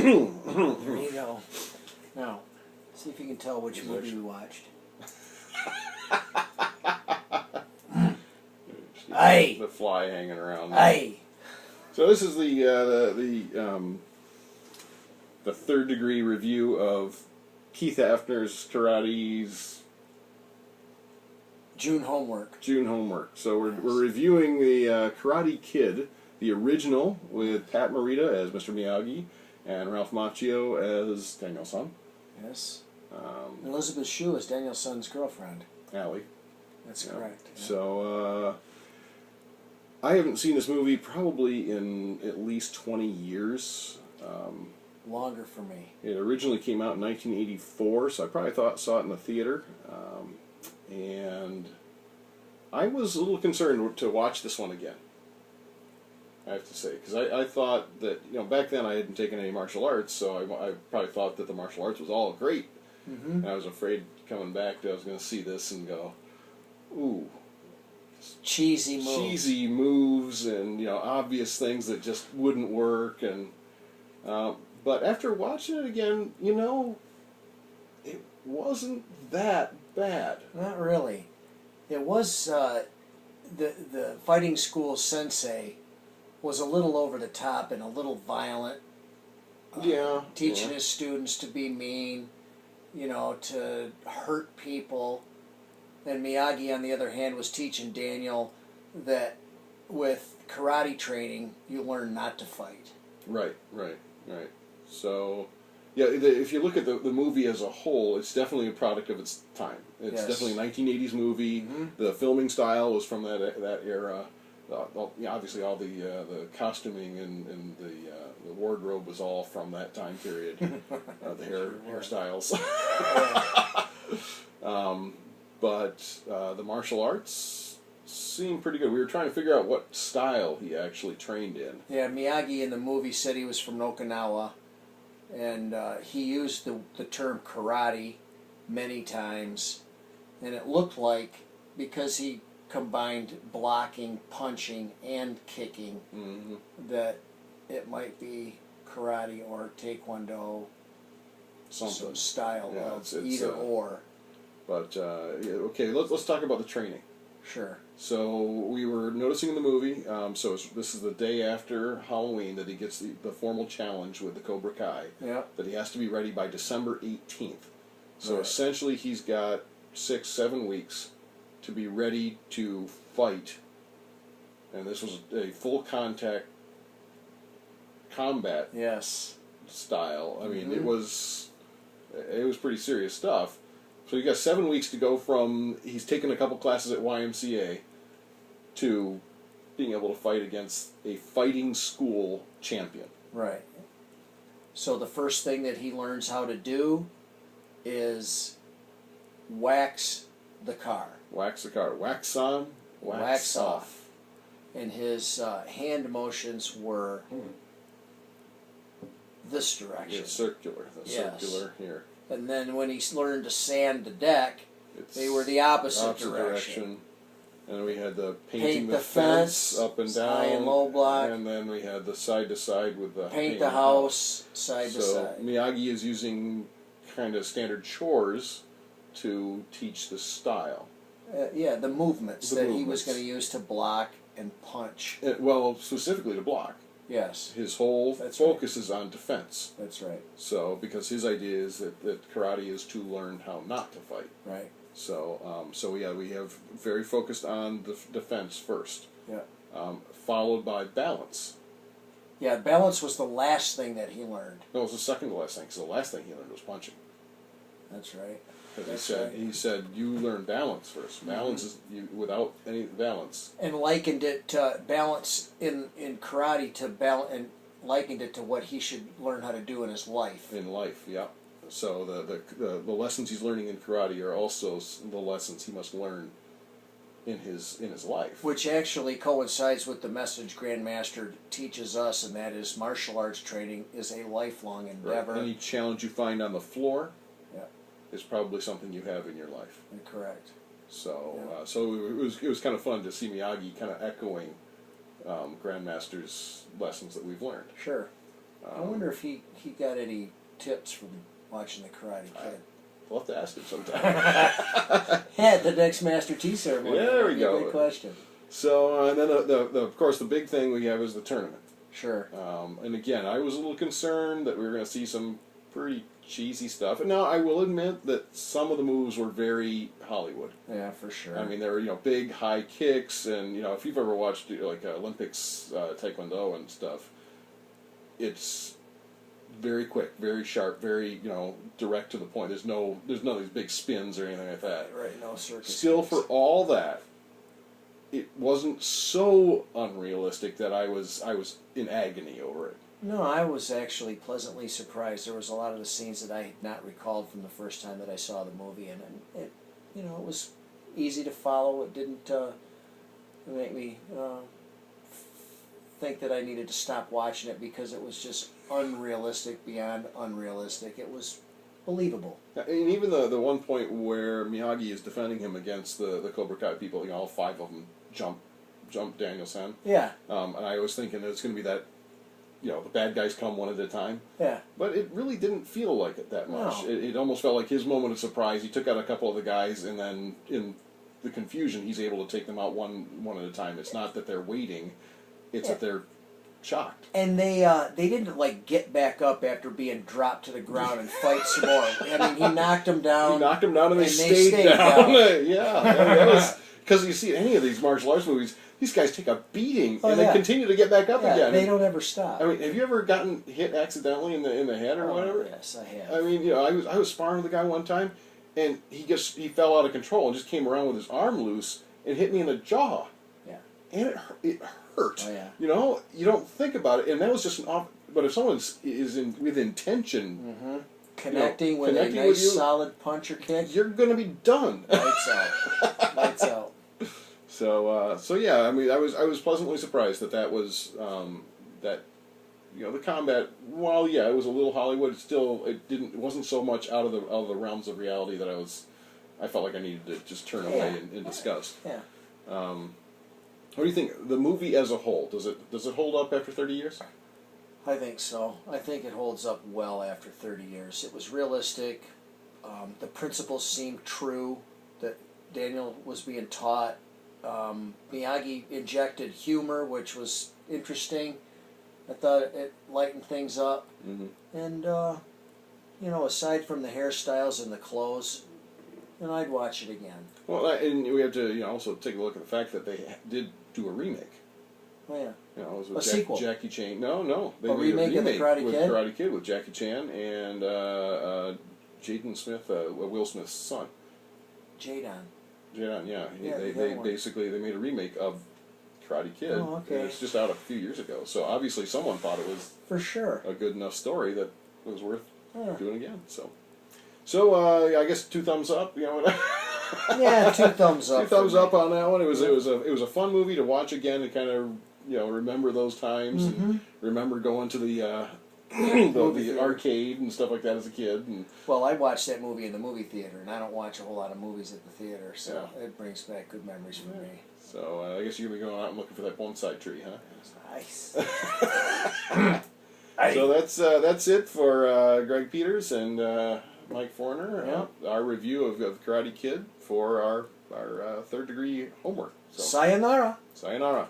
There you go. Now, see if you can tell which movie we watched. Aye. The fly hanging around. Aye. So this is the third degree review of Keith Afner's Karate's June homework. So we're reviewing the Karate Kid, the original, with Pat Morita as Mr. Miyagi and Ralph Macchio as Daniel-san. Yes. Elizabeth Shue is Daniel-san's girlfriend. Allie. That's correct. Yeah. So I haven't seen this movie probably in at least 20 years. Longer for me. It originally came out in 1984, so I probably saw it in the theater. And I was a little concerned to watch this one again, I have to say, because I thought that, back then I hadn't taken any martial arts, so I probably thought that the martial arts was all great. Mm-hmm. And I was afraid coming back that I was going to see this and go, ooh. Cheesy moves and, obvious things that just wouldn't work. And but after watching it again, it wasn't that bad. Not really. It was the fighting school sensei was a little over the top and a little violent. Teaching his students to be mean, to hurt people. And Miyagi, on the other hand, was teaching Daniel that with karate training, you learn not to fight. Right. So, if you look at the movie as a whole, it's definitely a product of its time. It's definitely a 1980s movie. Mm-hmm. The filming style was from that era. Obviously, all the costuming and the wardrobe was all from that time period. The hairstyles. But the martial arts seemed pretty good. We were trying to figure out what style he actually trained in. Yeah, Miyagi in the movie said he was from Okinawa, and he used the term karate many times, and it looked like, because he combined blocking, punching, and kicking, that it might be karate or taekwondo, some style of either or. But okay, let's talk about the training. Sure. So we were noticing in the movie. This is the day after Halloween that he gets the formal challenge with the Cobra Kai. Yeah. That he has to be ready by December 18th. So essentially, he's got 6-7 weeks to be ready to fight. And this was a full contact combat. Style. I mean, it was pretty serious stuff. So you got 7 weeks to go from he's taken a couple classes at YMCA to being able to fight against a fighting school champion. Right. So the first thing that he learns how to do is wax the car. Wax the car. Wax on, wax off. And his hand motions were this direction. Yeah, circular. Circular here. And then when he learned to sand the deck, they were the opposite direction. And we had the painting the fence up and down, high and low block. And then we had the side to side with the paint the house side to side. So Miyagi is using kind of standard chores to teach the style. The movements he was going to use to block and punch. Specifically to block. Yes. His whole focus is on defense. That's right. So, because his idea is that karate is to learn how not to fight. Right. So, we have very focused on the defense first. Yeah. Followed by balance. Yeah, balance was the last thing that he learned. No, it was the second to last thing, because the last thing he learned was punching. That's right. Because he said, you learn balance first. Balance is without any balance. And likened it to balance in karate to balance, and likened it to what he should learn how to do in his life. In life, yeah. So the lessons he's learning in karate are also the lessons he must learn in his life. Which actually coincides with the message Grandmaster teaches us, and that is martial arts training is a lifelong endeavor. Right. Any challenge you find on the floor is probably something you have in your life. Correct. So it was kind of fun to see Miyagi kind of echoing Grandmaster's lessons that we've learned. Sure. I wonder if he got any tips from watching the Karate Kid. We'll have to ask him sometime. Yeah, the next Master T ceremony. Yeah, there we go. Great question. So, and then of course the big thing we have is the tournament. Sure. And again, I was a little concerned that we were going to see some pretty cheesy stuff. And now I will admit that some of the moves were very Hollywood. Yeah, for sure. I mean, there were big high kicks, and if you've ever watched like Olympics Taekwondo and stuff, it's very quick, very sharp, very direct to the point. There's none of these big spins or anything like that. Right, no circus. Still, for all that, it wasn't so unrealistic that I was in agony over it. No, I was actually pleasantly surprised. There was a lot of the scenes that I had not recalled from the first time that I saw the movie, and it was easy to follow. It didn't make me think that I needed to stop watching it because it was just unrealistic beyond unrealistic. It was believable. And even the one point where Miyagi is defending him against the Cobra Kai people, all 5 of them jump Daniel-san. Yeah. And I was thinking it's going to be that, the bad guys come one at a time. Yeah. But it really didn't feel like it that much. No. It almost felt like his moment of surprise. He took out a couple of the guys, and then in the confusion, he's able to take them out one at a time. It's not that they're waiting; it's that they're shocked. And they didn't get back up after being dropped to the ground and fight some more. I mean, he knocked them down. He knocked them down, and they stayed down. Yeah, that was because you see any of these martial arts movies. These guys take a beating and they continue to get back up again. They don't ever stop. I mean, have you ever gotten hit accidentally in the head or whatever? Yes, I have. I mean, I was sparring with a guy one time, and he fell out of control and just came around with his arm loose and hit me in the jaw. Yeah. And it hurt. Oh yeah. You don't think about it, and that was just an off. But if someone is with intention, connecting with a nice solid punch or kick, you're going to be done. Lights out. Lights out. So yeah, I mean, I was pleasantly surprised that was that the combat. While yeah, it was a little Hollywood. It wasn't so much out of the realms of reality that I felt like I needed to just turn away and discuss. Yeah. What do you think? The movie as a whole, does it hold up after 30 years? I think so. I think it holds up well after 30 years. It was realistic. The principles seemed true that Daniel was being taught. Miyagi injected humor, which was interesting. I thought it lightened things up. Mm-hmm. And, aside from the hairstyles and the clothes, I'd watch it again. Well, and we have to also take a look at the fact that they did do a remake. Oh, yeah. It was with a sequel. Jackie Chan. No. They made remake of the Karate with Kid? Karate Kid with Jackie Chan and Jaden Smith, Will Smith's son. Jadon. Yeah. Yeah, they basically made a remake of Karate Kid. Oh, okay. And it's just out a few years ago. So obviously someone thought it was for sure a good enough story that it was worth doing again. So I guess 2 thumbs up. Yeah, 2 thumbs up. 2 thumbs up on that one. It was a fun movie to watch again and kind of remember those times and remember going to the arcade and stuff like that as a kid. And well, I watched that movie in the movie theater, and I don't watch a whole lot of movies at the theater, so it brings back good memories for me. So I guess you're gonna be going out and looking for that bonsai tree, huh? Nice. So that's it for Greg Peters and Mike Forner. Our review of Karate Kid for our 3rd degree homework. So, Sayonara. Sayonara.